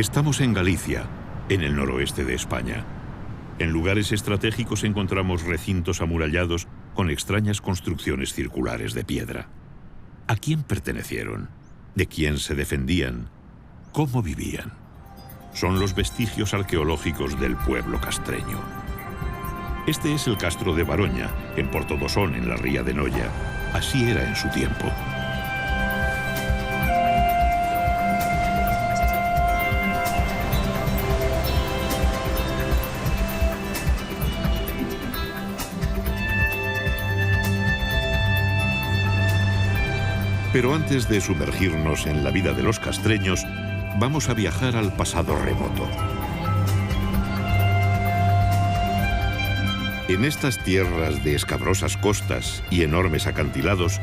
Estamos en Galicia, en el noroeste de España. En lugares estratégicos encontramos recintos amurallados con extrañas construcciones circulares de piedra. ¿A quién pertenecieron? ¿De quién se defendían? ¿Cómo vivían? Son los vestigios arqueológicos del pueblo castreño. Este es el castro de Baroña, en Portodosón, en la ría de Noia. Así era en su tiempo. Pero antes de sumergirnos en la vida de los castreños, vamos a viajar al pasado remoto. En estas tierras de escabrosas costas y enormes acantilados,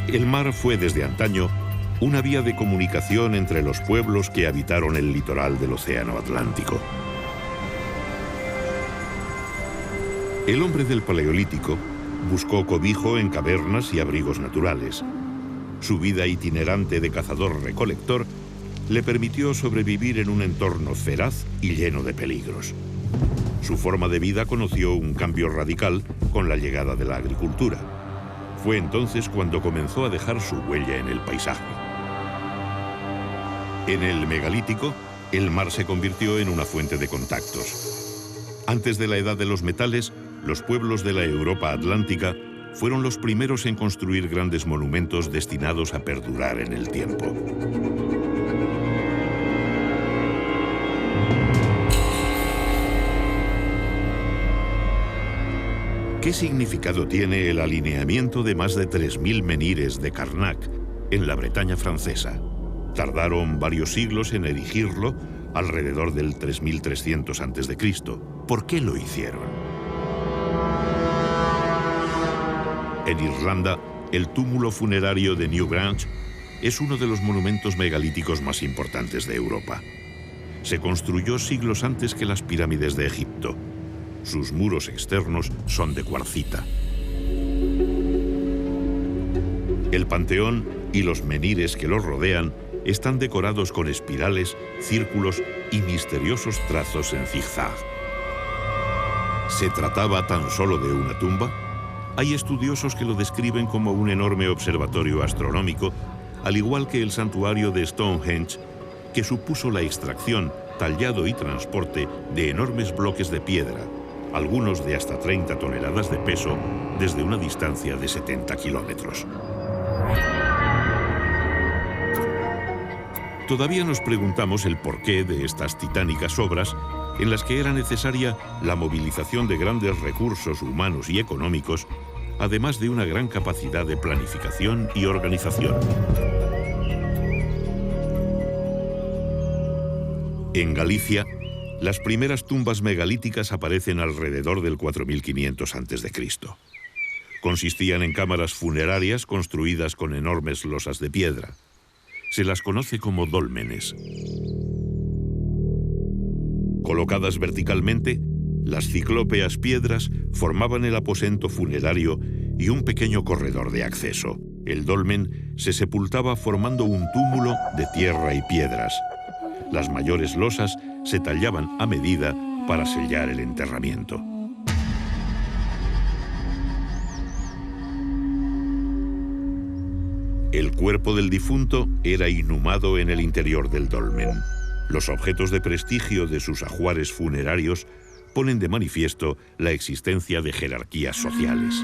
el mar fue desde antaño una vía de comunicación entre los pueblos que habitaron el litoral del Océano Atlántico. El hombre del Paleolítico buscó cobijo en cavernas y abrigos naturales. Su vida itinerante de cazador-recolector le permitió sobrevivir en un entorno feraz y lleno de peligros. Su forma de vida conoció un cambio radical con la llegada de la agricultura. Fue entonces cuando comenzó a dejar su huella en el paisaje. En el Megalítico, el mar se convirtió en una fuente de contactos. Antes de la edad de los metales, los pueblos de la Europa atlántica fueron los primeros en construir grandes monumentos destinados a perdurar en el tiempo. ¿Qué significado tiene el alineamiento de más de 3.000 menhires de Karnak en la Bretaña francesa? Tardaron varios siglos en erigirlo, alrededor del 3300 a.C. ¿Por qué lo hicieron? En Irlanda, el túmulo funerario de Newgrange es uno de los monumentos megalíticos más importantes de Europa. Se construyó siglos antes que las pirámides de Egipto. Sus muros externos son de cuarcita. El panteón y los menhires que los rodean están decorados con espirales, círculos y misteriosos trazos en zigzag. ¿Se trataba tan solo de una tumba? Hay estudiosos que lo describen como un enorme observatorio astronómico, al igual que el santuario de Stonehenge, que supuso la extracción, tallado y transporte de enormes bloques de piedra, algunos de hasta 30 toneladas de peso, desde una distancia de 70 kilómetros. Todavía nos preguntamos el porqué de estas titánicas obras, en las que era necesaria la movilización de grandes recursos humanos y económicos, además de una gran capacidad de planificación y organización. En Galicia, las primeras tumbas megalíticas aparecen alrededor del 4500 a.C. Consistían en cámaras funerarias construidas con enormes losas de piedra. Se las conoce como dólmenes. Colocadas verticalmente, las ciclópeas piedras formaban el aposento funerario y un pequeño corredor de acceso. El dolmen se sepultaba formando un túmulo de tierra y piedras. Las mayores losas se tallaban a medida para sellar el enterramiento. El cuerpo del difunto era inhumado en el interior del dolmen. Los objetos de prestigio de sus ajuares funerarios ponen de manifiesto la existencia de jerarquías sociales.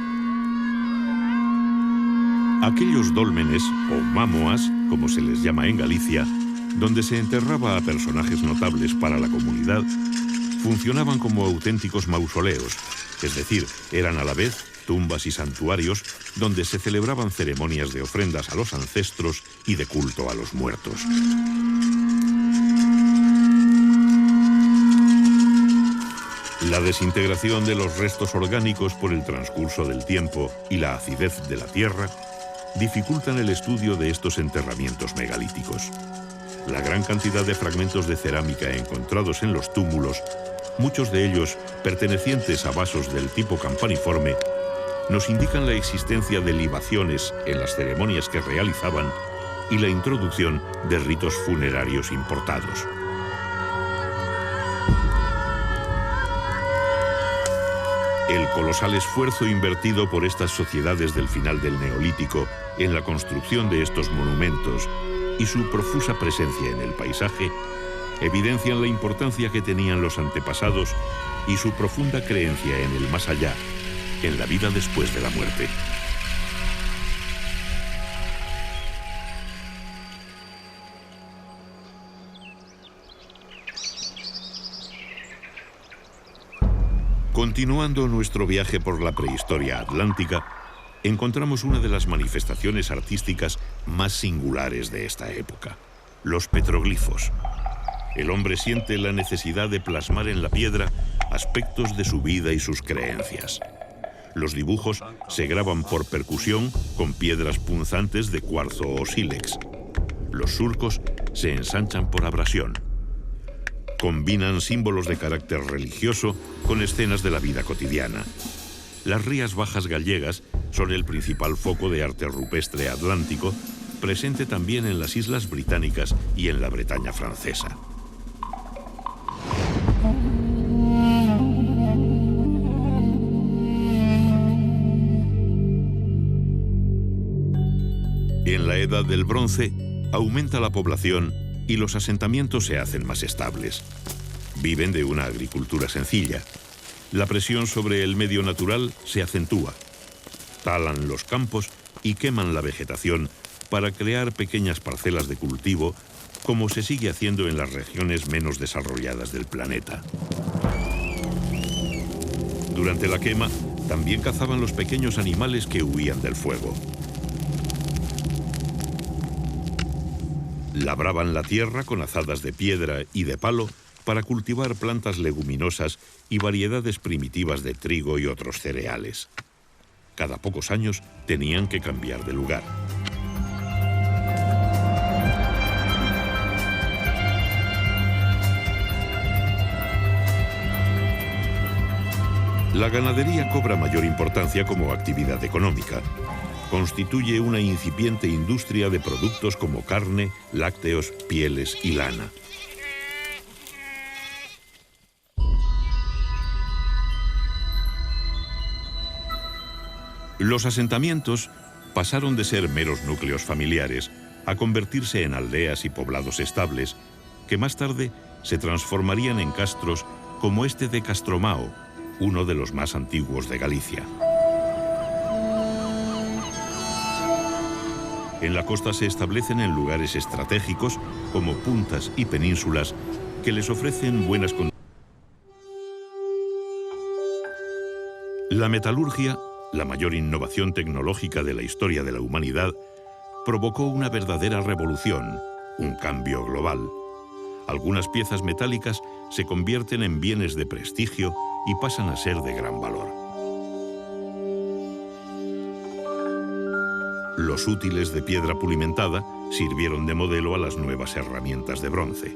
Aquellos dólmenes, o mámoas, como se les llama en Galicia, donde se enterraba a personajes notables para la comunidad, funcionaban como auténticos mausoleos, es decir, eran a la vez tumbas y santuarios donde se celebraban ceremonias de ofrendas a los ancestros y de culto a los muertos. La desintegración de los restos orgánicos por el transcurso del tiempo y la acidez de la tierra dificultan el estudio de estos enterramientos megalíticos. La gran cantidad de fragmentos de cerámica encontrados en los túmulos, muchos de ellos pertenecientes a vasos del tipo campaniforme, nos indican la existencia de libaciones en las ceremonias que realizaban y la introducción de ritos funerarios importados. El colosal esfuerzo invertido por estas sociedades del final del Neolítico en la construcción de estos monumentos y su profusa presencia en el paisaje evidencian la importancia que tenían los antepasados y su profunda creencia en el más allá, en la vida después de la muerte. Continuando nuestro viaje por la prehistoria atlántica, encontramos una de las manifestaciones artísticas más singulares de esta época: los petroglifos. El hombre siente la necesidad de plasmar en la piedra aspectos de su vida y sus creencias. Los dibujos se graban por percusión con piedras punzantes de cuarzo o sílex. Los surcos se ensanchan por abrasión. Combinan símbolos de carácter religioso con escenas de la vida cotidiana. Las Rías Bajas gallegas son el principal foco de arte rupestre atlántico, presente también en las Islas Británicas y en la Bretaña francesa. En la Edad del Bronce aumenta la población y los asentamientos se hacen más estables. Viven de una agricultura sencilla. La presión sobre el medio natural se acentúa. Talan los campos y queman la vegetación para crear pequeñas parcelas de cultivo, como se sigue haciendo en las regiones menos desarrolladas del planeta. Durante la quema, también cazaban los pequeños animales que huían del fuego. Labraban la tierra con azadas de piedra y de palo para cultivar plantas leguminosas y variedades primitivas de trigo y otros cereales. Cada pocos años tenían que cambiar de lugar. La ganadería cobra mayor importancia como actividad económica. Constituye una incipiente industria de productos como carne, lácteos, pieles y lana. Los asentamientos pasaron de ser meros núcleos familiares a convertirse en aldeas y poblados estables, que más tarde se transformarían en castros como este de Castromao, uno de los más antiguos de Galicia. En la costa se establecen en lugares estratégicos como puntas y penínsulas que les ofrecen buenas condiciones. La metalurgia, la mayor innovación tecnológica de la historia de la humanidad, provocó una verdadera revolución, un cambio global. Algunas piezas metálicas se convierten en bienes de prestigio y pasan a ser de gran valor. Los útiles de piedra pulimentada sirvieron de modelo a las nuevas herramientas de bronce.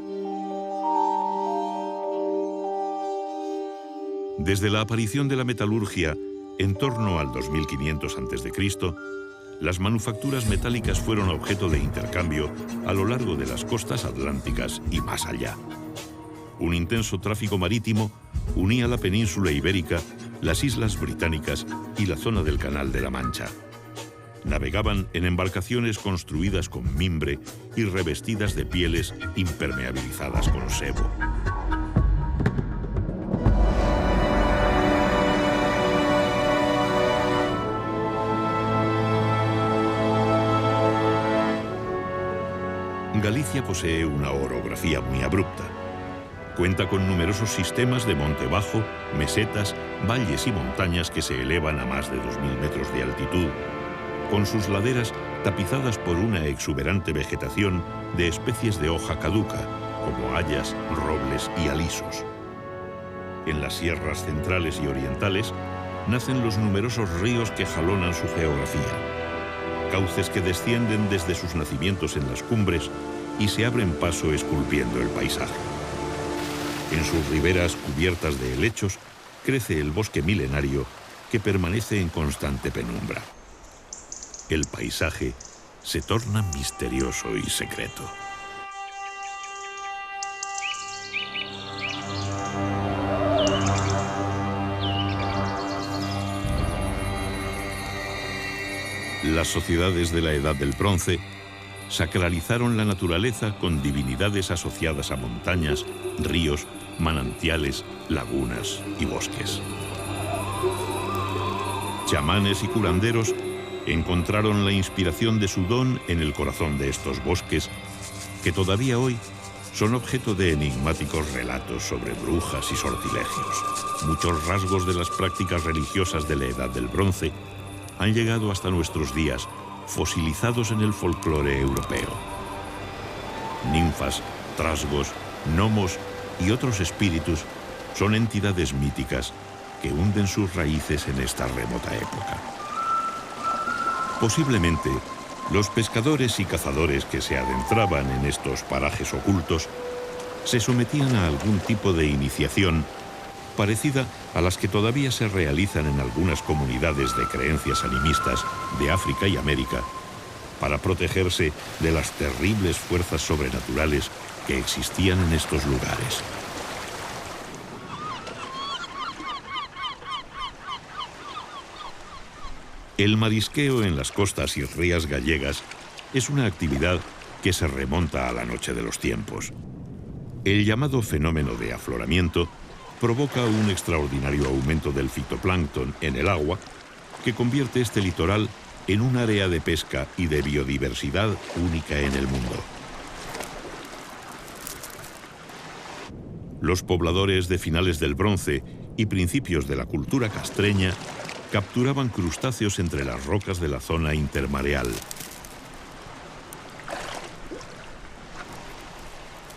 Desde la aparición de la metalurgia, en torno al 2500 a.C., las manufacturas metálicas fueron objeto de intercambio a lo largo de las costas atlánticas y más allá. Un intenso tráfico marítimo unía la península ibérica, las islas británicas y la zona del Canal de la Mancha. Navegaban en embarcaciones construidas con mimbre y revestidas de pieles impermeabilizadas con sebo. Galicia posee una orografía muy abrupta. Cuenta con numerosos sistemas de monte bajo, mesetas, valles y montañas que se elevan a más de 2000 metros de altitud, con sus laderas tapizadas por una exuberante vegetación de especies de hoja caduca, como hayas, robles y alisos. En las sierras centrales y orientales nacen los numerosos ríos que jalonan su geografía, cauces que descienden desde sus nacimientos en las cumbres y se abren paso esculpiendo el paisaje. En sus riberas cubiertas de helechos crece el bosque milenario que permanece en constante penumbra. El paisaje se torna misterioso y secreto. Las sociedades de la Edad del Bronce sacralizaron la naturaleza con divinidades asociadas a montañas, ríos, manantiales, lagunas y bosques. Chamanes y curanderos encontraron la inspiración de su don en el corazón de estos bosques, que todavía hoy son objeto de enigmáticos relatos sobre brujas y sortilegios. Muchos rasgos de las prácticas religiosas de la Edad del Bronce han llegado hasta nuestros días, fosilizados en el folclore europeo. Ninfas, trasgos, gnomos y otros espíritus son entidades míticas que hunden sus raíces en esta remota época. Posiblemente, los pescadores y cazadores que se adentraban en estos parajes ocultos se sometían a algún tipo de iniciación parecida a las que todavía se realizan en algunas comunidades de creencias animistas de África y América, para protegerse de las terribles fuerzas sobrenaturales que existían en estos lugares. El marisqueo en las costas y rías gallegas es una actividad que se remonta a la noche de los tiempos. El llamado fenómeno de afloramiento provoca un extraordinario aumento del fitoplancton en el agua que convierte este litoral en un área de pesca y de biodiversidad única en el mundo. Los pobladores de finales del Bronce y principios de la cultura castreña capturaban crustáceos entre las rocas de la zona intermareal.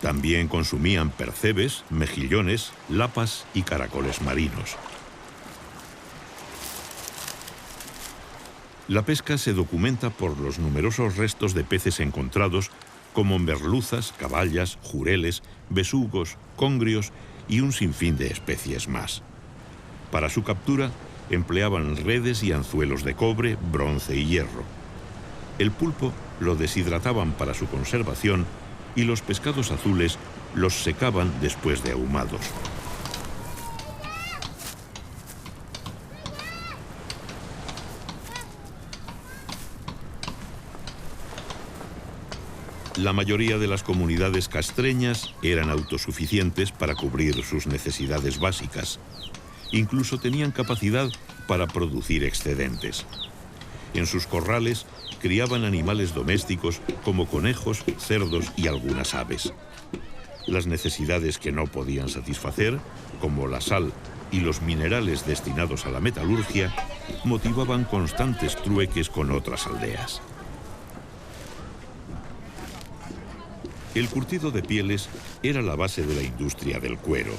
También consumían percebes, mejillones, lapas y caracoles marinos. La pesca se documenta por los numerosos restos de peces encontrados, como merluzas, caballas, jureles, besugos, congrios y un sinfín de especies más. Para su captura empleaban redes y anzuelos de cobre, bronce y hierro. El pulpo lo deshidrataban para su conservación y los pescados azules los secaban después de ahumados. La mayoría de las comunidades castreñas eran autosuficientes para cubrir sus necesidades básicas. Incluso tenían capacidad para producir excedentes. En sus corrales criaban animales domésticos como conejos, cerdos y algunas aves. Las necesidades que no podían satisfacer, como la sal y los minerales destinados a la metalurgia, motivaban constantes trueques con otras aldeas. El curtido de pieles era la base de la industria del cuero.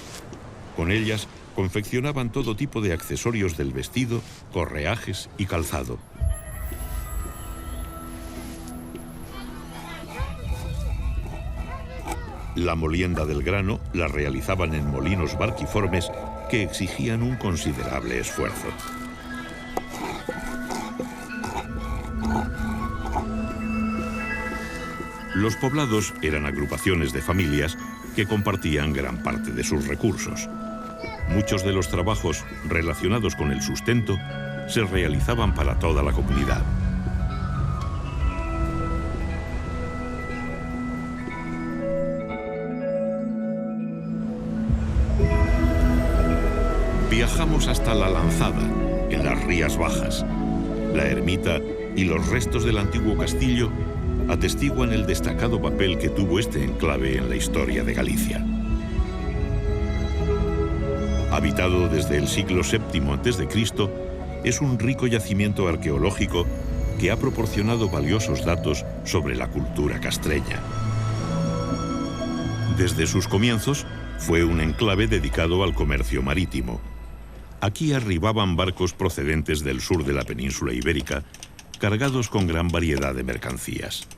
Con ellas confeccionaban todo tipo de accesorios del vestido, correajes y calzado. La molienda del grano la realizaban en molinos barquiformes que exigían un considerable esfuerzo. Los poblados eran agrupaciones de familias que compartían gran parte de sus recursos. Muchos de los trabajos relacionados con el sustento se realizaban para toda la comunidad. Viajamos hasta La Lanzada, en las Rías Bajas. La ermita y los restos del antiguo castillo atestiguan el destacado papel que tuvo este enclave en la historia de Galicia. Habitado desde el siglo VII a.C., es un rico yacimiento arqueológico que ha proporcionado valiosos datos sobre la cultura castreña. Desde sus comienzos, fue un enclave dedicado al comercio marítimo. Aquí arribaban barcos procedentes del sur de la península ibérica, cargados con gran variedad de mercancías.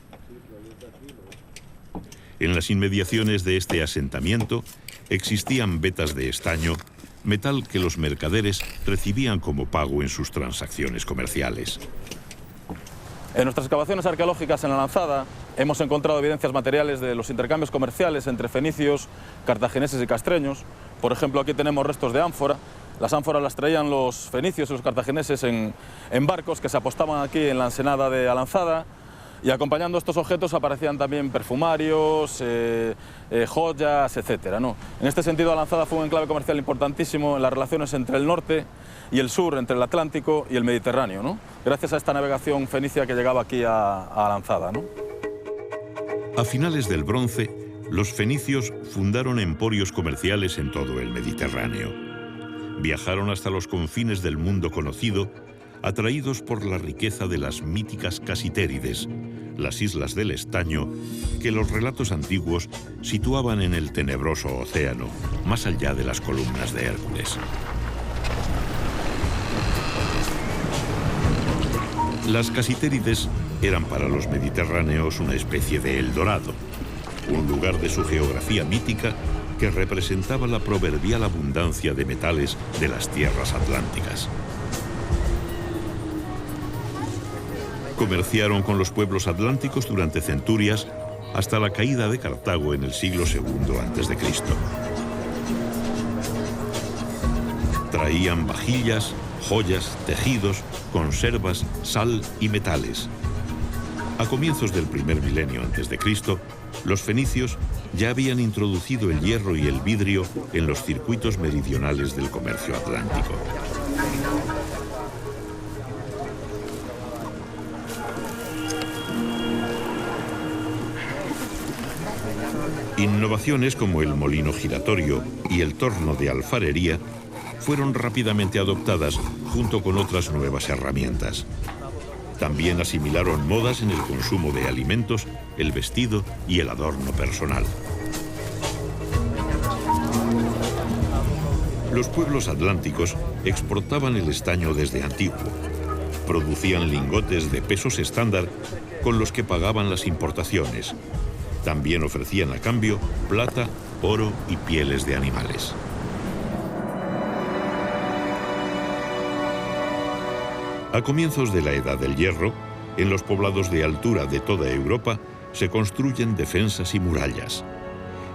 En las inmediaciones de este asentamiento existían vetas de estaño, metal que los mercaderes recibían como pago en sus transacciones comerciales. En nuestras excavaciones arqueológicas en La Lanzada hemos encontrado evidencias materiales de los intercambios comerciales entre fenicios, cartagineses y castreños. Por ejemplo, aquí tenemos restos de ánfora. Las ánforas las traían los fenicios y los cartagineses en barcos que se apostaban aquí en la ensenada de La Lanzada, y acompañando estos objetos aparecían también perfumarios, joyas, etc., ¿no? En este sentido, La Lanzada fue un enclave comercial importantísimo en las relaciones entre el norte y el sur, entre el Atlántico y el Mediterráneo, ¿no? Gracias a esta navegación fenicia que llegaba aquí a La Lanzada, ¿no? A finales del Bronce, los fenicios fundaron emporios comerciales en todo el Mediterráneo. Viajaron hasta los confines del mundo conocido, atraídos por la riqueza de las míticas Casitérides, las islas del estaño, que los relatos antiguos situaban en el tenebroso océano, más allá de las columnas de Hércules. Las Casitérides eran para los mediterráneos una especie de Eldorado, un lugar de su geografía mítica que representaba la proverbial abundancia de metales de las tierras atlánticas. Comerciaron con los pueblos atlánticos durante centurias hasta la caída de Cartago en el siglo II a.C. Traían vajillas, joyas, tejidos, conservas, sal y metales. A comienzos del primer milenio a.C., los fenicios ya habían introducido el hierro y el vidrio en los circuitos meridionales del comercio atlántico. Innovaciones como el molino giratorio y el torno de alfarería fueron rápidamente adoptadas junto con otras nuevas herramientas. También asimilaron modas en el consumo de alimentos, el vestido y el adorno personal. Los pueblos atlánticos exportaban el estaño desde antiguo. Producían lingotes de pesos estándar con los que pagaban las importaciones. También ofrecían a cambio plata, oro y pieles de animales. A comienzos de la Edad del Hierro, en los poblados de altura de toda Europa se construyen defensas y murallas.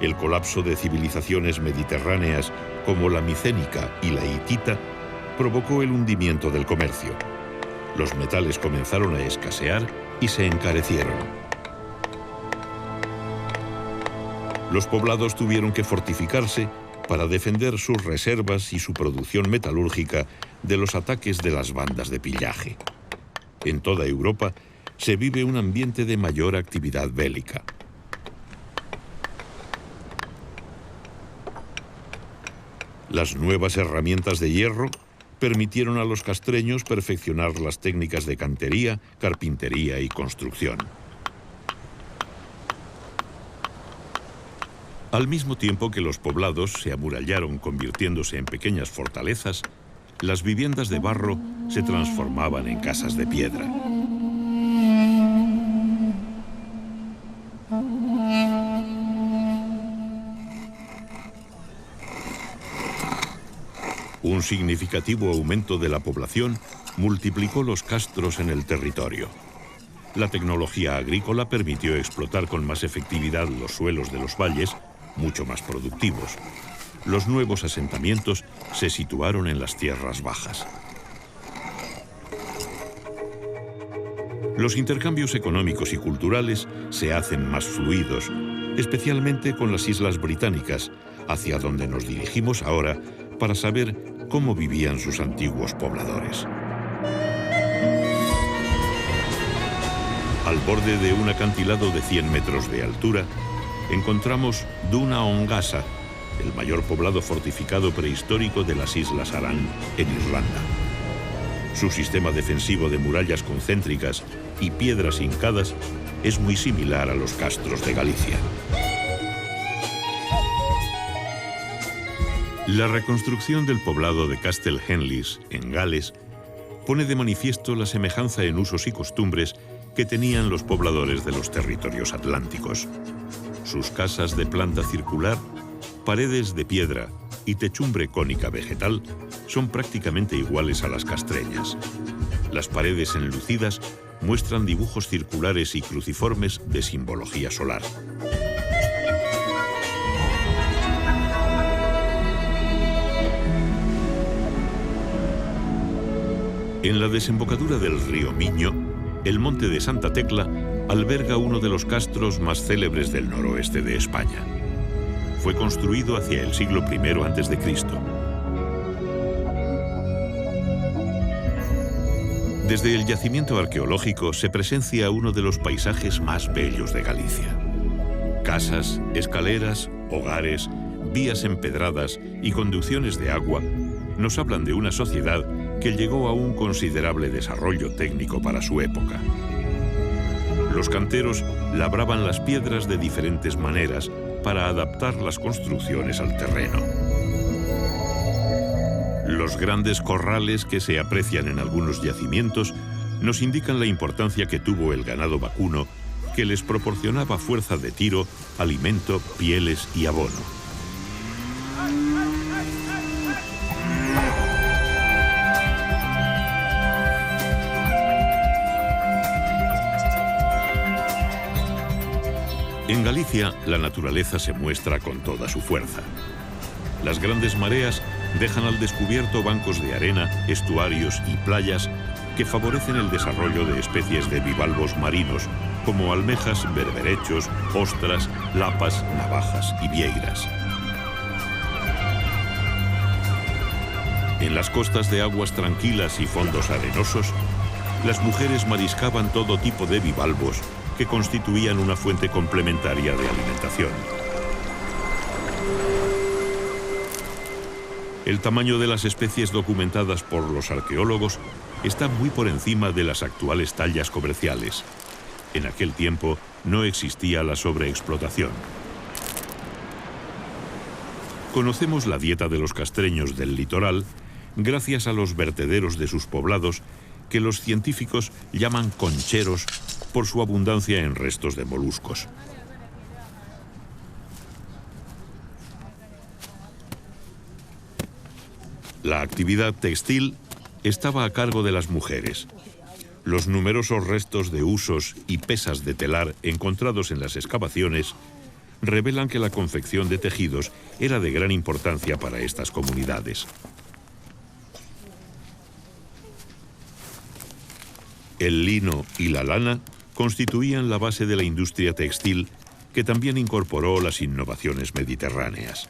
El colapso de civilizaciones mediterráneas como la micénica y la hitita provocó el hundimiento del comercio. Los metales comenzaron a escasear y se encarecieron. Los poblados tuvieron que fortificarse para defender sus reservas y su producción metalúrgica de los ataques de las bandas de pillaje. En toda Europa se vive un ambiente de mayor actividad bélica. Las nuevas herramientas de hierro permitieron a los castreños perfeccionar las técnicas de cantería, carpintería y construcción. Al mismo tiempo que los poblados se amurallaron convirtiéndose en pequeñas fortalezas, las viviendas de barro se transformaban en casas de piedra. Un significativo aumento de la población multiplicó los castros en el territorio. La tecnología agrícola permitió explotar con más efectividad los suelos de los valles, mucho más productivos. Los nuevos asentamientos se situaron en las tierras bajas. Los intercambios económicos y culturales se hacen más fluidos, especialmente con las Islas Británicas, hacia donde nos dirigimos ahora para saber cómo vivían sus antiguos pobladores. Al borde de un acantilado de 100 metros de altura, encontramos Duna Ongasa, el mayor poblado fortificado prehistórico de las Islas Aran, en Irlanda. Su sistema defensivo de murallas concéntricas y piedras hincadas es muy similar a los castros de Galicia. La reconstrucción del poblado de Castle Henleys, en Gales, pone de manifiesto la semejanza en usos y costumbres que tenían los pobladores de los territorios atlánticos. Sus casas de planta circular, paredes de piedra y techumbre cónica vegetal son prácticamente iguales a las castreñas. Las paredes enlucidas muestran dibujos circulares y cruciformes de simbología solar. En la desembocadura del río Miño, el monte de Santa Tecla alberga uno de los castros más célebres del noroeste de España. Fue construido hacia el siglo I a.C. Desde el yacimiento arqueológico se presencia uno de los paisajes más bellos de Galicia. Casas, escaleras, hogares, vías empedradas y conducciones de agua nos hablan de una sociedad que llegó a un considerable desarrollo técnico para su época. Los canteros labraban las piedras de diferentes maneras para adaptar las construcciones al terreno. Los grandes corrales que se aprecian en algunos yacimientos nos indican la importancia que tuvo el ganado vacuno, que les proporcionaba fuerza de tiro, alimento, pieles y abono. En Galicia, la naturaleza se muestra con toda su fuerza. Las grandes mareas dejan al descubierto bancos de arena, estuarios y playas que favorecen el desarrollo de especies de bivalvos marinos, como almejas, berberechos, ostras, lapas, navajas y vieiras. En las costas de aguas tranquilas y fondos arenosos, las mujeres mariscaban todo tipo de bivalvos que constituían una fuente complementaria de alimentación. El tamaño de las especies documentadas por los arqueólogos está muy por encima de las actuales tallas comerciales. En aquel tiempo no existía la sobreexplotación. Conocemos la dieta de los castreños del litoral gracias a los vertederos de sus poblados, que los científicos llaman concheros por su abundancia en restos de moluscos. La actividad textil estaba a cargo de las mujeres. Los numerosos restos de husos y pesas de telar encontrados en las excavaciones revelan que la confección de tejidos era de gran importancia para estas comunidades. El lino y la lana constituían la base de la industria textil, que también incorporó las innovaciones mediterráneas.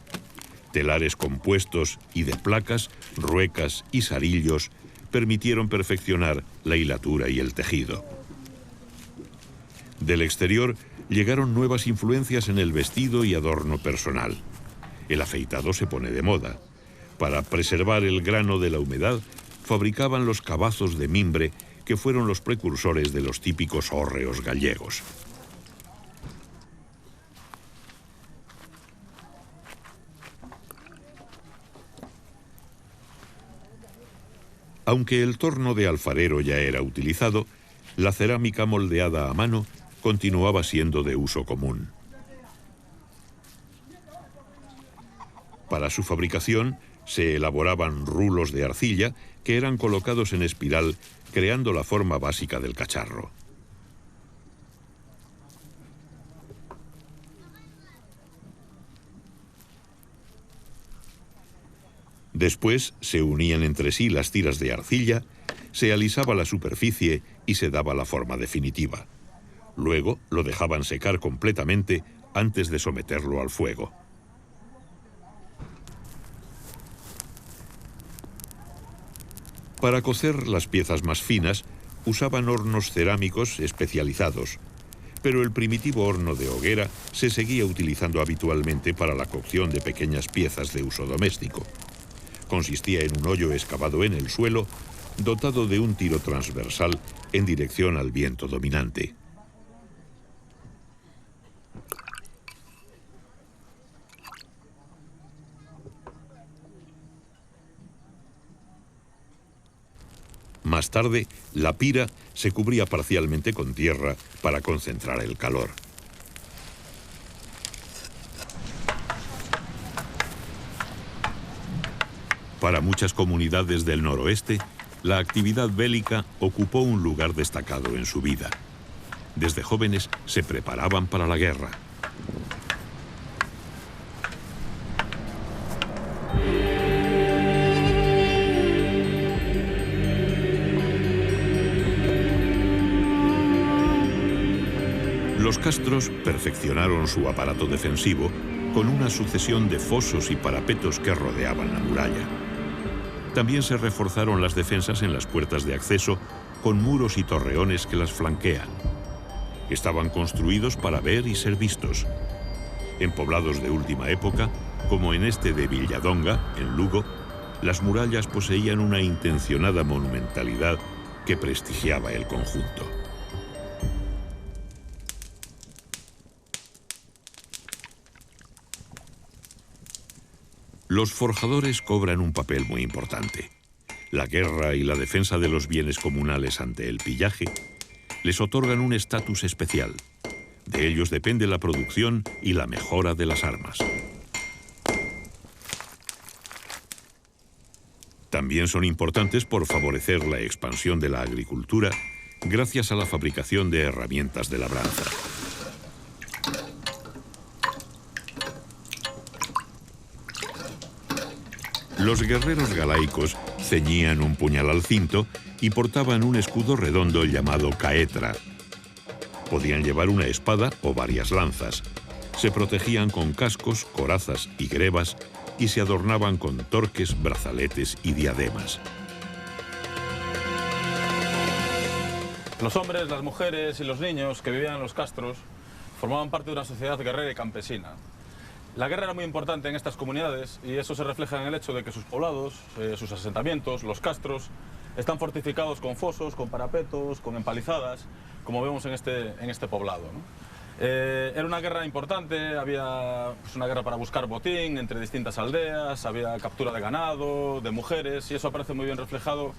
Telares compuestos y de placas, ruecas y sarillos permitieron perfeccionar la hilatura y el tejido. Del exterior llegaron nuevas influencias en el vestido y adorno personal. El afeitado se pone de moda. Para preservar el grano de la humedad, fabricaban los cabazos de mimbre, que fueron los precursores de los típicos hórreos gallegos. Aunque el torno de alfarero ya era utilizado, la cerámica moldeada a mano continuaba siendo de uso común. Para su fabricación se elaboraban rulos de arcilla que eran colocados en espiral, creando la forma básica del cacharro. Después se unían entre sí las tiras de arcilla, se alisaba la superficie y se daba la forma definitiva. Luego lo dejaban secar completamente antes de someterlo al fuego. Para cocer las piezas más finas, usaban hornos cerámicos especializados, pero el primitivo horno de hoguera se seguía utilizando habitualmente para la cocción de pequeñas piezas de uso doméstico. Consistía en un hoyo excavado en el suelo, dotado de un tiro transversal en dirección al viento dominante. Más tarde, la pira se cubría parcialmente con tierra para concentrar el calor. Para muchas comunidades del noroeste, la actividad bélica ocupó un lugar destacado en su vida. Desde jóvenes se preparaban para la guerra. Los castros perfeccionaron su aparato defensivo con una sucesión de fosos y parapetos que rodeaban la muralla. También se reforzaron las defensas en las puertas de acceso con muros y torreones que las flanquean. Estaban construidos para ver y ser vistos. En poblados de última época, como en este de Villadonga, en Lugo, las murallas poseían una intencionada monumentalidad que prestigiaba el conjunto. Los forjadores cobran un papel muy importante. La guerra y la defensa de los bienes comunales ante el pillaje les otorgan un estatus especial. De ellos depende la producción y la mejora de las armas. También son importantes por favorecer la expansión de la agricultura gracias a la fabricación de herramientas de labranza. Los guerreros galaicos ceñían un puñal al cinto y portaban un escudo redondo llamado caetra. Podían llevar una espada o varias lanzas. Se protegían con cascos, corazas y grebas y se adornaban con torques, brazaletes y diademas. Los hombres, las mujeres y los niños que vivían en los castros formaban parte de una sociedad guerrera y campesina. La guerra era muy importante en estas comunidades y eso se refleja en el hecho de que sus poblados, sus asentamientos, los castros, están fortificados con fosos, con parapetos, con empalizadas, como vemos en este poblado, ¿no? Era una guerra importante, había una guerra para buscar botín entre distintas aldeas, había captura de ganado, de mujeres, y eso aparece muy bien reflejado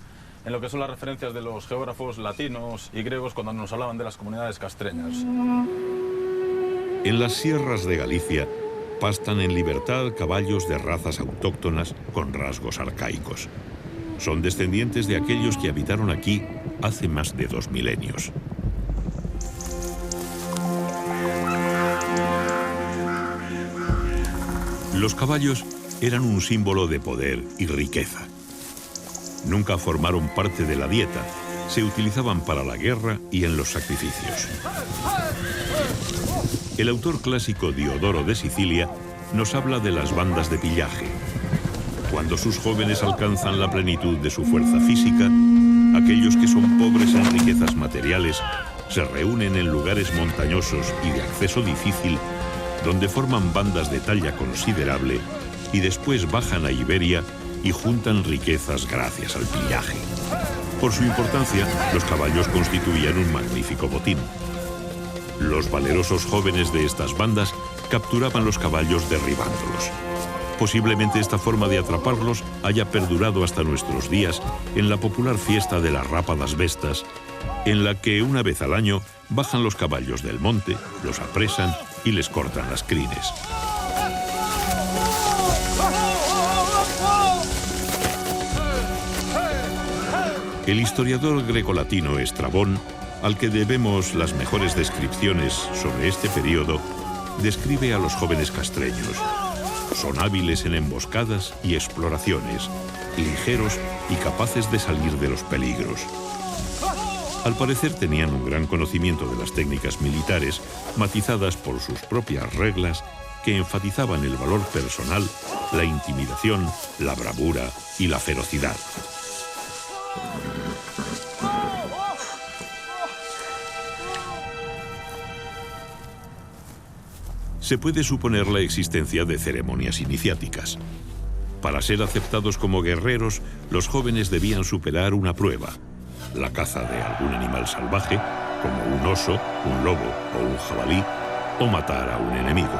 en lo que son las referencias de los geógrafos latinos y griegos cuando nos hablaban de las comunidades castreñas. En las sierras de Galicia pastan en libertad caballos de razas autóctonas con rasgos arcaicos. Son descendientes de aquellos que habitaron aquí hace más de 2 milenios. Los caballos eran un símbolo de poder y riqueza. Nunca formaron parte de la dieta, se utilizaban para la guerra y en los sacrificios. El autor clásico Diodoro de Sicilia nos habla de las bandas de pillaje. Cuando sus jóvenes alcanzan la plenitud de su fuerza física, aquellos que son pobres en riquezas materiales se reúnen en lugares montañosos y de acceso difícil, donde forman bandas de talla considerable y después bajan a Iberia y juntan riquezas gracias al pillaje. Por su importancia, los caballos constituían un magnífico botín. Los valerosos jóvenes de estas bandas capturaban los caballos derribándolos. Posiblemente esta forma de atraparlos haya perdurado hasta nuestros días en la popular fiesta de las rápadas bestas, en la que una vez al año bajan los caballos del monte, los apresan y les cortan las crines. El historiador grecolatino Estrabón, al que debemos las mejores descripciones sobre este periodo, describe a los jóvenes castreños. Son hábiles en emboscadas y exploraciones, ligeros y capaces de salir de los peligros. Al parecer tenían un gran conocimiento de las técnicas militares, matizadas por sus propias reglas que enfatizaban el valor personal, la intimidación, la bravura y la ferocidad. Se puede suponer la existencia de ceremonias iniciáticas. Para ser aceptados como guerreros, los jóvenes debían superar una prueba: la caza de algún animal salvaje, como un oso, un lobo o un jabalí, o matar a un enemigo.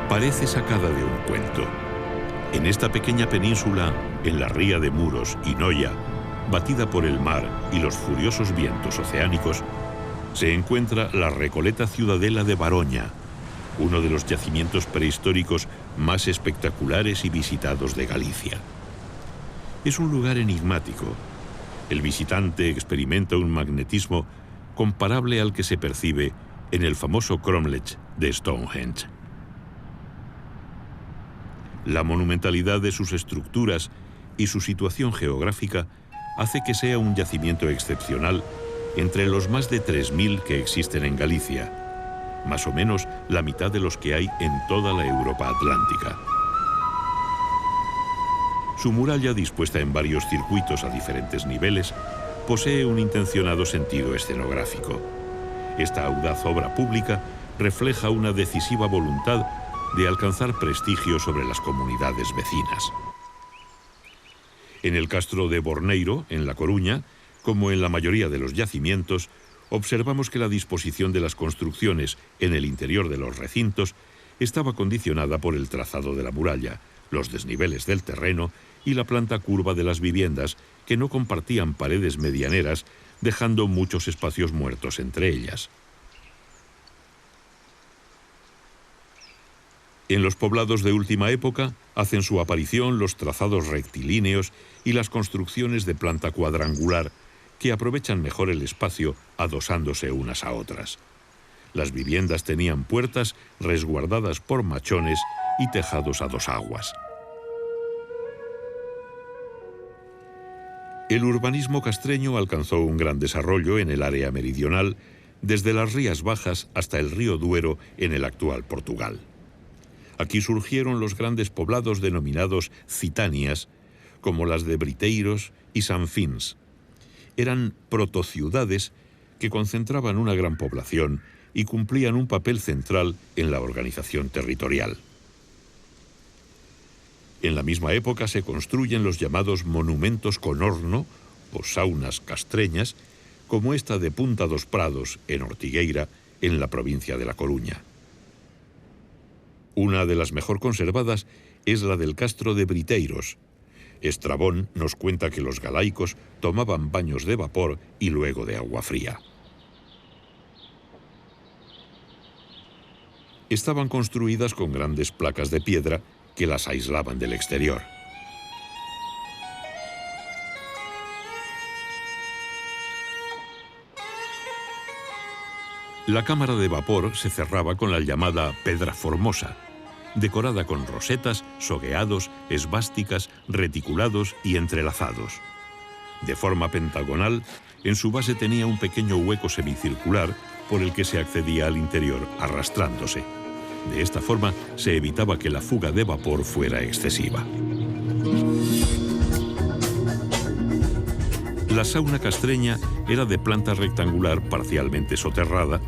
Parece sacada de un cuento. En esta pequeña península, en la ría de Muros y Noia, batida por el mar y los furiosos vientos oceánicos, se encuentra la Recoleta Ciudadela de Baroña, uno de los yacimientos prehistóricos más espectaculares y visitados de Galicia. Es un lugar enigmático. El visitante experimenta un magnetismo comparable al que se percibe en el famoso cromlech de Stonehenge. La monumentalidad de sus estructuras y su situación geográfica hace que sea un yacimiento excepcional entre los más de 3.000 que existen en Galicia, más o menos la mitad de los que hay en toda la Europa atlántica. Su muralla, dispuesta en varios circuitos a diferentes niveles, posee un intencionado sentido escenográfico. Esta audaz obra pública refleja una decisiva voluntad de alcanzar prestigio sobre las comunidades vecinas. En el castro de Borneiro, en La Coruña, como en la mayoría de los yacimientos, observamos que la disposición de las construcciones en el interior de los recintos estaba condicionada por el trazado de la muralla, los desniveles del terreno y la planta curva de las viviendas, que no compartían paredes medianeras, dejando muchos espacios muertos entre ellas. En los poblados de última época hacen su aparición los trazados rectilíneos y las construcciones de planta cuadrangular, que aprovechan mejor el espacio adosándose unas a otras. Las viviendas tenían puertas resguardadas por machones y tejados a dos aguas. El urbanismo castreño alcanzó un gran desarrollo en el área meridional, desde las Rías Bajas hasta el río Duero en el actual Portugal. Aquí surgieron los grandes poblados denominados citanias, como las de Briteiros y Sanfins. Eran protociudades que concentraban una gran población y cumplían un papel central en la organización territorial. En la misma época se construyen los llamados monumentos con horno o saunas castreñas, como esta de Punta dos Prados, en Ortigueira, en la provincia de La Coruña. Una de las mejor conservadas es la del castro de Briteiros. Estrabón nos cuenta que los galaicos tomaban baños de vapor y luego de agua fría. Estaban construidas con grandes placas de piedra que las aislaban del exterior. La cámara de vapor se cerraba con la llamada pedra formosa, decorada con rosetas, sogueados, esvásticas, reticulados y entrelazados. De forma pentagonal, en su base tenía un pequeño hueco semicircular por el que se accedía al interior arrastrándose. De esta forma se evitaba que la fuga de vapor fuera excesiva. La sauna castreña era de planta rectangular parcialmente soterrada,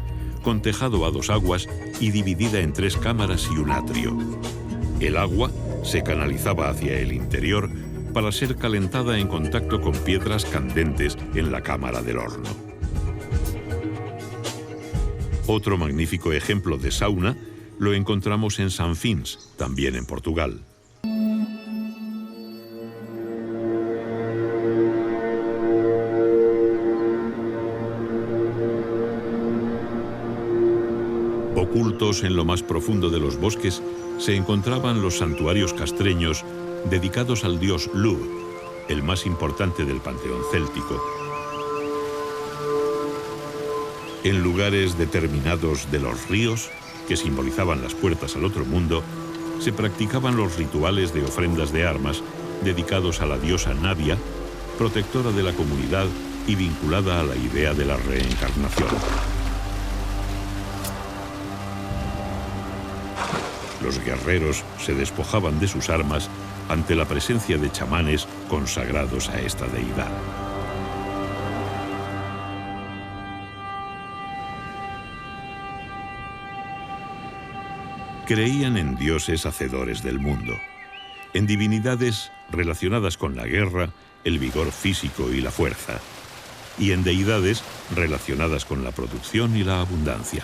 con tejado a dos aguas y dividida en 3 cámaras y un atrio. El agua se canalizaba hacia el interior para ser calentada en contacto con piedras candentes en la cámara del horno. Otro magnífico ejemplo de sauna lo encontramos en Sanfins, también en Portugal. Ocultos en lo más profundo de los bosques se encontraban los santuarios castreños dedicados al dios Lugh, el más importante del panteón céltico. En lugares determinados de los ríos, que simbolizaban las puertas al otro mundo, se practicaban los rituales de ofrendas de armas dedicados a la diosa Navia, protectora de la comunidad y vinculada a la idea de la reencarnación. Los guerreros se despojaban de sus armas ante la presencia de chamanes consagrados a esta deidad. Creían en dioses hacedores del mundo, en divinidades relacionadas con la guerra, el vigor físico y la fuerza, y en deidades relacionadas con la producción y la abundancia.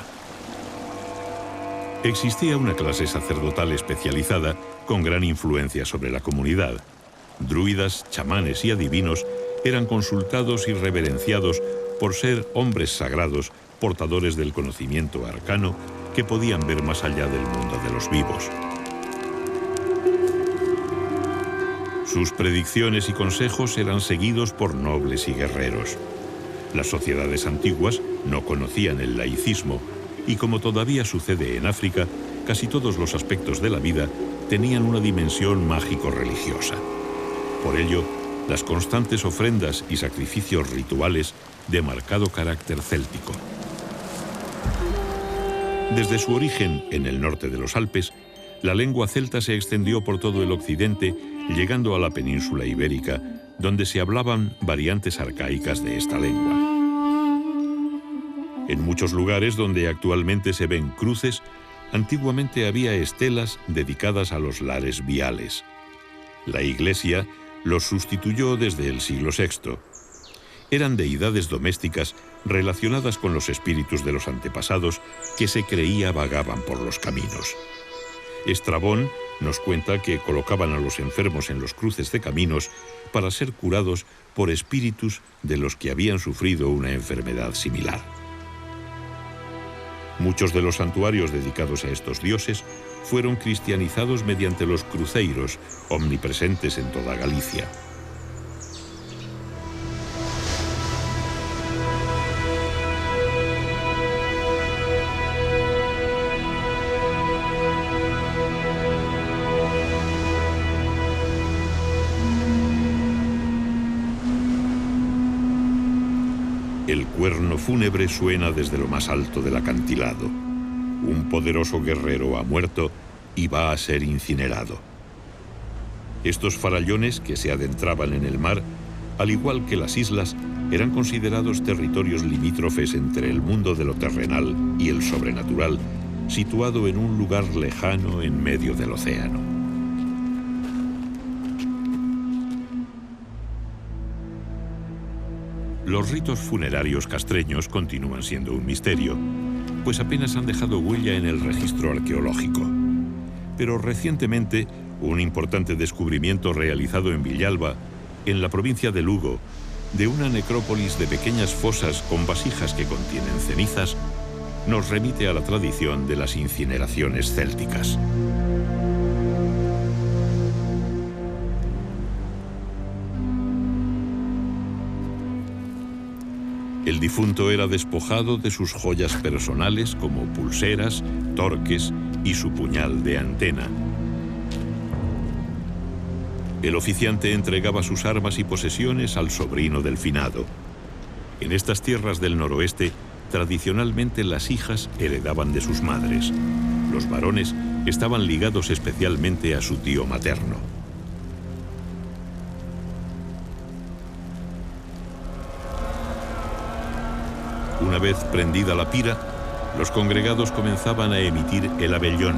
Existía una clase sacerdotal especializada con gran influencia sobre la comunidad. Druidas, chamanes y adivinos eran consultados y reverenciados por ser hombres sagrados, portadores del conocimiento arcano que podían ver más allá del mundo de los vivos. Sus predicciones y consejos eran seguidos por nobles y guerreros. Las sociedades antiguas no conocían el laicismo y, como todavía sucede en África, casi todos los aspectos de la vida tenían una dimensión mágico-religiosa. Por ello, las constantes ofrendas y sacrificios rituales de marcado carácter céltico. Desde su origen en el norte de los Alpes, la lengua celta se extendió por todo el occidente, llegando a la península ibérica, donde se hablaban variantes arcaicas de esta lengua. En muchos lugares donde actualmente se ven cruces, antiguamente había estelas dedicadas a los lares viales. La Iglesia los sustituyó desde el siglo VI. Eran deidades domésticas relacionadas con los espíritus de los antepasados que se creía vagaban por los caminos. Estrabón nos cuenta que colocaban a los enfermos en los cruces de caminos para ser curados por espíritus de los que habían sufrido una enfermedad similar. Muchos de los santuarios dedicados a estos dioses fueron cristianizados mediante los cruceiros, omnipresentes en toda Galicia. El cuerno fúnebre suena desde lo más alto del acantilado. Un poderoso guerrero ha muerto y va a ser incinerado. Estos farallones que se adentraban en el mar, al igual que las islas, eran considerados territorios limítrofes entre el mundo de lo terrenal y el sobrenatural, situado en un lugar lejano en medio del océano. Los ritos funerarios castreños continúan siendo un misterio, pues apenas han dejado huella en el registro arqueológico. Pero recientemente, un importante descubrimiento realizado en Villalba, en la provincia de Lugo, de una necrópolis de pequeñas fosas con vasijas que contienen cenizas, nos remite a la tradición de las incineraciones célticas. El difunto era despojado de sus joyas personales como pulseras, torques y su puñal de antena. El oficiante entregaba sus armas y posesiones al sobrino del finado. En estas tierras del noroeste, tradicionalmente las hijas heredaban de sus madres. Los varones estaban ligados especialmente a su tío materno. Una vez prendida la pira, los congregados comenzaban a emitir el abellón,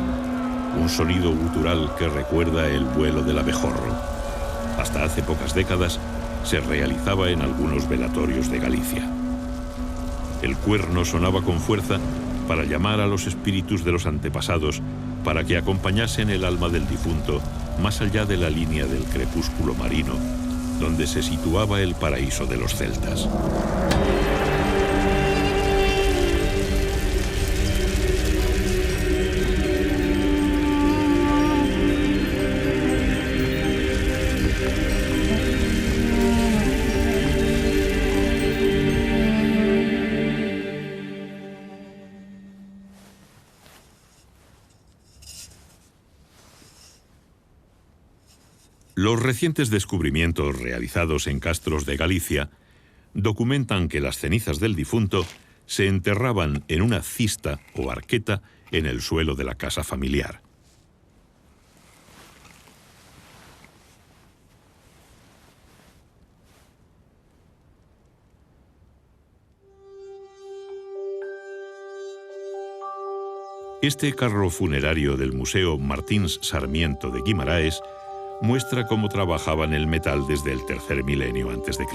un sonido gutural que recuerda el vuelo del abejorro. Hasta hace pocas décadas se realizaba en algunos velatorios de Galicia. El cuerno sonaba con fuerza para llamar a los espíritus de los antepasados para que acompañasen el alma del difunto más allá de la línea del crepúsculo marino, donde se situaba el paraíso de los celtas. Los recientes descubrimientos realizados en castros de Galicia documentan que las cenizas del difunto se enterraban en una cista o arqueta en el suelo de la casa familiar. Este carro funerario del Museo Martins Sarmiento de Guimaraes muestra cómo trabajaban el metal desde el tercer milenio a.C.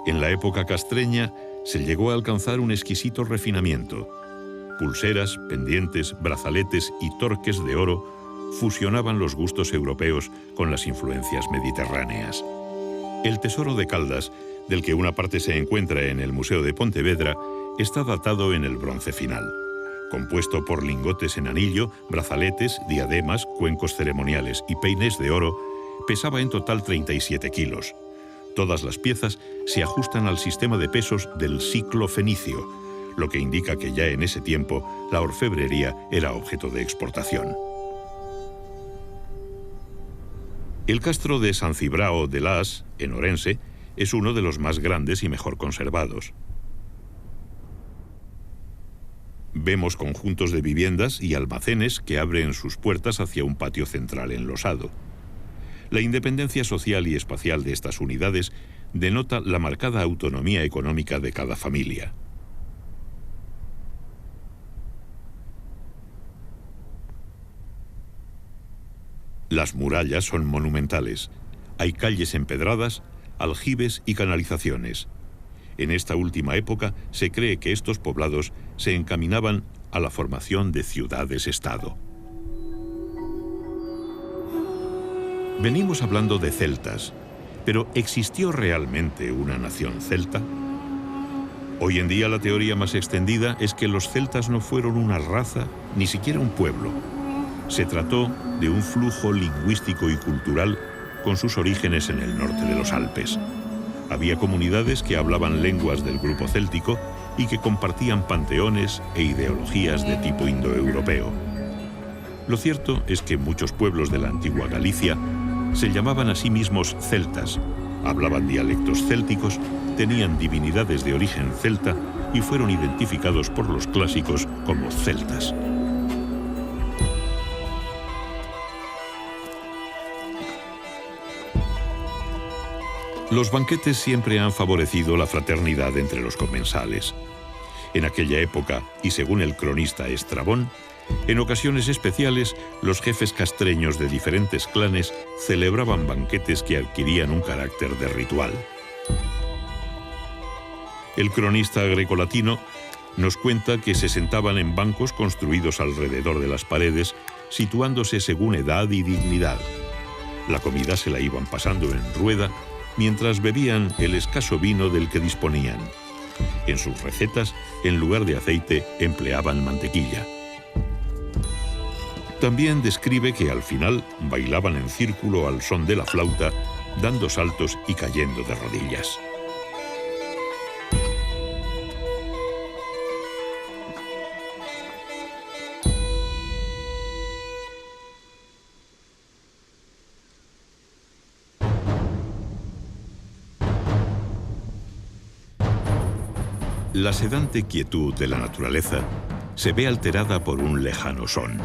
En la época castreña se llegó a alcanzar un exquisito refinamiento. Pulseras, pendientes, brazaletes y torques de oro fusionaban los gustos europeos con las influencias mediterráneas. El tesoro de Caldas, del que una parte se encuentra en el Museo de Pontevedra, está datado en el bronce final, compuesto por lingotes en anillo, brazaletes, diademas, cuencos ceremoniales y peines de oro. Pesaba en total 37 kilos. Todas las piezas se ajustan al sistema de pesos del ciclo fenicio, lo que indica que ya en ese tiempo la orfebrería era objeto de exportación. El castro de San Cibrao de Las, en Orense, es uno de los más grandes y mejor conservados. Vemos conjuntos de viviendas y almacenes que abren sus puertas hacia un patio central enlosado. La independencia social y espacial de estas unidades denota la marcada autonomía económica de cada familia. Las murallas son monumentales. Hay calles empedradas, aljibes y canalizaciones. En esta última época se cree que estos poblados se encaminaban a la formación de ciudades-estado. Venimos hablando de celtas, pero ¿existió realmente una nación celta? Hoy en día la teoría más extendida es que los celtas no fueron una raza, ni siquiera un pueblo. Se trató de un flujo lingüístico y cultural con sus orígenes en el norte de los Alpes. Había comunidades que hablaban lenguas del grupo céltico y que compartían panteones e ideologías de tipo indoeuropeo. Lo cierto es que muchos pueblos de la antigua Galicia se llamaban a sí mismos celtas, hablaban dialectos célticos, tenían divinidades de origen celta y fueron identificados por los clásicos como celtas. Los banquetes siempre han favorecido la fraternidad entre los comensales. En aquella época, y según el cronista Estrabón, en ocasiones especiales, los jefes castreños de diferentes clanes celebraban banquetes que adquirían un carácter de ritual. El cronista grecolatino nos cuenta que se sentaban en bancos construidos alrededor de las paredes, situándose según edad y dignidad. La comida se la iban pasando en rueda, mientras bebían el escaso vino del que disponían. En sus recetas, en lugar de aceite, empleaban mantequilla. También describe que al final bailaban en círculo al son de la flauta, dando saltos y cayendo de rodillas. La sedante quietud de la naturaleza se ve alterada por un lejano son.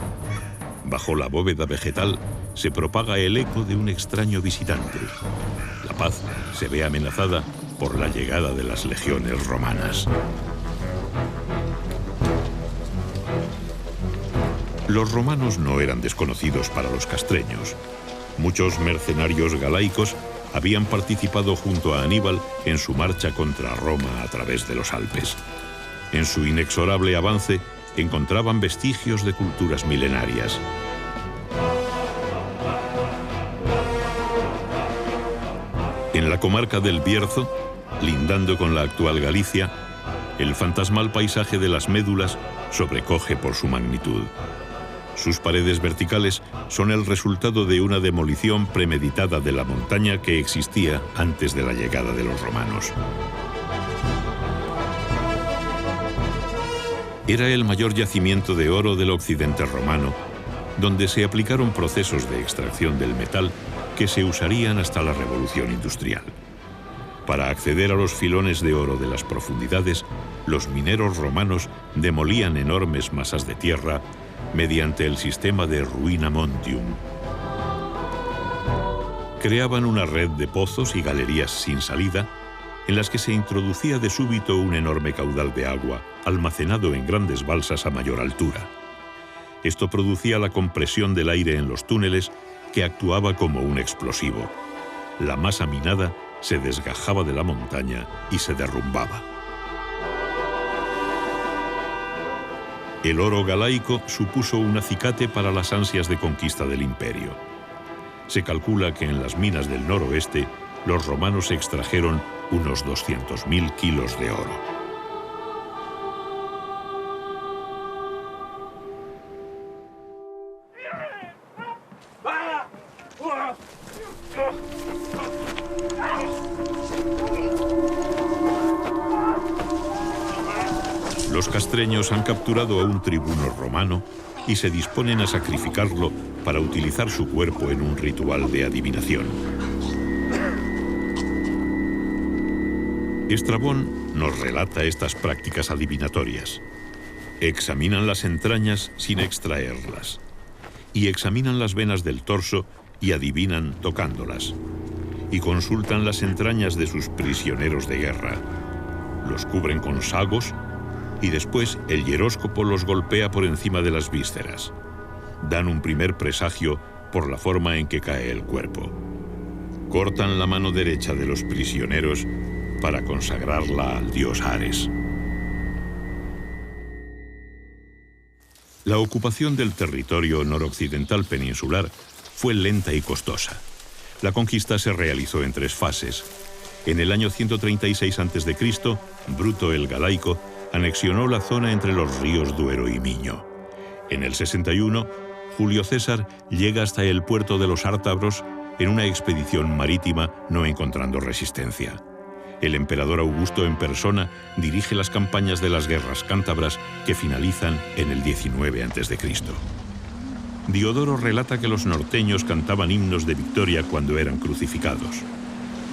Bajo la bóveda vegetal se propaga el eco de un extraño visitante. La paz se ve amenazada por la llegada de las legiones romanas. Los romanos no eran desconocidos para los castreños. Muchos mercenarios galaicos habían participado junto a Aníbal en su marcha contra Roma a través de los Alpes. En su inexorable avance encontraban vestigios de culturas milenarias. En la comarca del Bierzo, lindando con la actual Galicia, el fantasmal paisaje de las Médulas sobrecoge por su magnitud. Sus paredes verticales son el resultado de una demolición premeditada de la montaña que existía antes de la llegada de los romanos. Era el mayor yacimiento de oro del occidente romano, donde se aplicaron procesos de extracción del metal que se usarían hasta la Revolución Industrial. Para acceder a los filones de oro de las profundidades, los mineros romanos demolían enormes masas de tierra mediante el sistema de ruina montium. Creaban una red de pozos y galerías sin salida, en las que se introducía de súbito un enorme caudal de agua, almacenado en grandes balsas a mayor altura. Esto producía la compresión del aire en los túneles, que actuaba como un explosivo. La masa minada se desgajaba de la montaña y se derrumbaba. El oro galaico supuso un acicate para las ansias de conquista del imperio. Se calcula que en las minas del noroeste los romanos extrajeron unos 200.000 kilos de oro. Los castreños han capturado a un tribuno romano y se disponen a sacrificarlo para utilizar su cuerpo en un ritual de adivinación. Estrabón nos relata estas prácticas adivinatorias. Examinan las entrañas sin extraerlas, y examinan las venas del torso y adivinan tocándolas, y consultan las entrañas de sus prisioneros de guerra. Los cubren con sagos y después el hieróscopo los golpea por encima de las vísceras. Dan un primer presagio por la forma en que cae el cuerpo. Cortan la mano derecha de los prisioneros para consagrarla al dios Ares. La ocupación del territorio noroccidental peninsular fue lenta y costosa. La conquista se realizó en 3 fases. En el año 136 a.C., Bruto el Galaico anexionó la zona entre los ríos Duero y Miño. En el 61, Julio César llega hasta el puerto de los Ártabros en una expedición marítima, no encontrando resistencia. El emperador Augusto en persona dirige las campañas de las guerras cántabras, que finalizan en el 19 a.C. Diodoro relata que los norteños cantaban himnos de victoria cuando eran crucificados.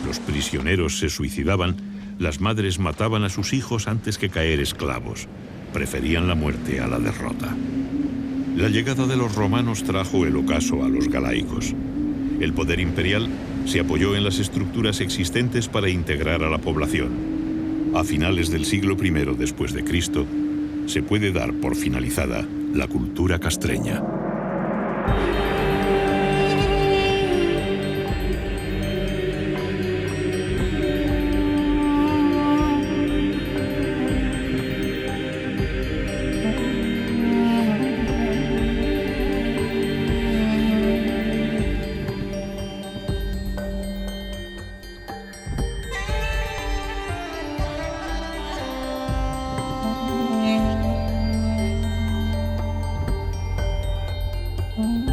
Los prisioneros se suicidaban, las madres mataban a sus hijos antes que caer esclavos. Preferían la muerte a la derrota. La llegada de los romanos trajo el ocaso a los galaicos. El poder imperial se apoyó en las estructuras existentes para integrar a la población. A finales del siglo I después de Cristo, se puede dar por finalizada la cultura castreña. Mm-hmm.